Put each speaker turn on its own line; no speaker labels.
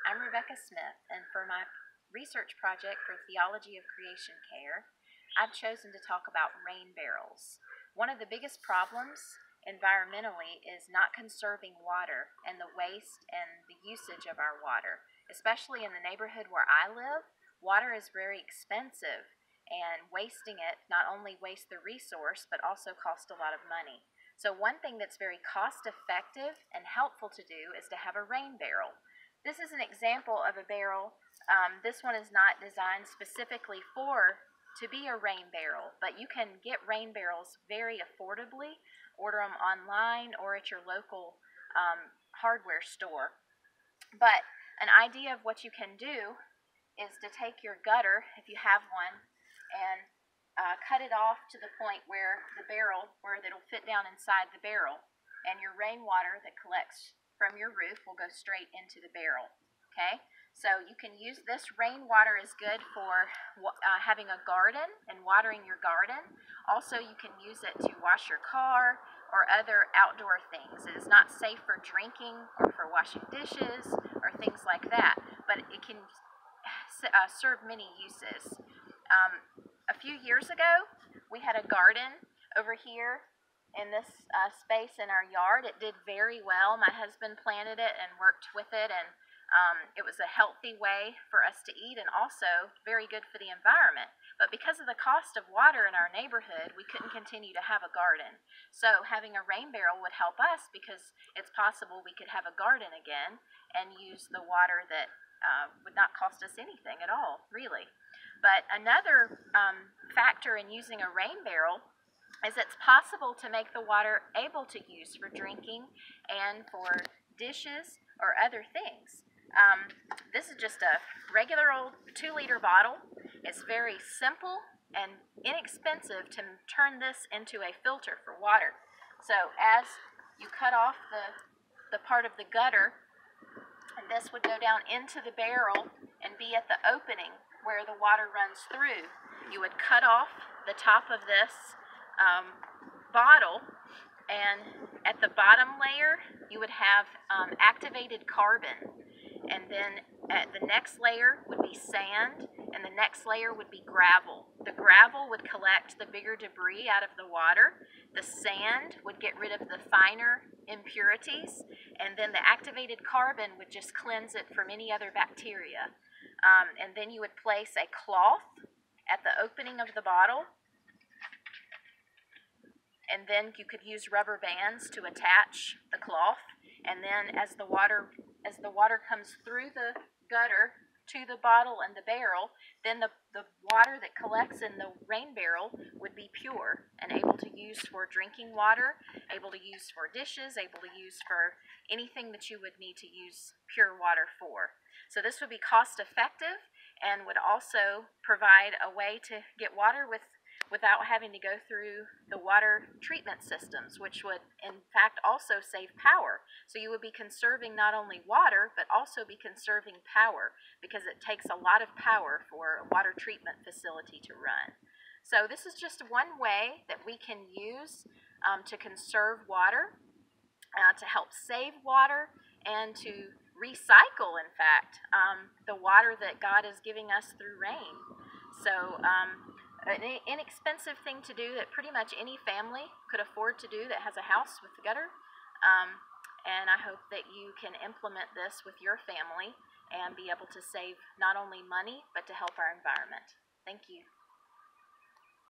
I'm Rebecca Smith, and for my research project for Theology of Creation Care, I've chosen to talk about rain barrels. One of the biggest problems environmentally is not conserving water and the waste and the usage of our water. Especially in the neighborhood where I live, water is very expensive, and wasting it not only wastes the resource but also costs a lot of money. So one thing that's very cost effective and helpful to do is to have a rain barrel. This is an example of a barrel. This one is not designed specifically to be a rain barrel, but you can get rain barrels very affordably. Order them online or at your local hardware store. But an idea of what you can do is to take your gutter, if you have one, and cut it off to the point where it'll fit down inside the barrel, and your rainwater that collects from your roof will go straight into the barrel. Okay, so you can use this. Rainwater is good for having a garden and watering your garden. Also, you can use it to wash your car or other outdoor things. It is not safe for drinking or for washing dishes or things like that, but it can serve many uses. A few years ago, we had a garden over here in this space in our yard. It did very well. My husband planted it and worked with it, and it was a healthy way for us to eat and also very good for the environment. But because of the cost of water in our neighborhood, we couldn't continue to have a garden. So having a rain barrel would help us, because it's possible we could have a garden again and use the water that would not cost us anything at all, really. But another factor in using a rain barrel is it's possible to make the water able to use for drinking and for dishes or other things. This is just a regular old 2-liter bottle. It's very simple and inexpensive to turn this into a filter for water. So as you cut off the part of the gutter, and this would go down into the barrel and be at the opening where the water runs through, you would cut off the top of this bottle, and at the bottom layer you would have activated carbon, and then at the next layer would be sand, and the next layer would be gravel. The gravel would collect the bigger debris out of the water. The sand would get rid of the finer impurities, and then the activated carbon would just cleanse it from any other bacteria. And then you would place a cloth at the opening of the bottle, and then you could use rubber bands to attach the cloth, and then as the water comes through the gutter to the bottle and the barrel, then the water that collects in the rain barrel would be pure and able to use for drinking water, able to use for dishes, able to use for anything that you would need to use pure water for. So this would be cost effective and would also provide a way to get water without having to go through the water treatment systems, which would in fact also save power. So you would be conserving not only water, but also be conserving power, because it takes a lot of power for a water treatment facility to run. So this is just one way that we can use to conserve water, to help save water, and to recycle, in fact, the water that God is giving us through rain. So an inexpensive thing to do that pretty much any family could afford to do that has a house with a gutter. And I hope that you can implement this with your family and be able to save not only money, but to help our environment.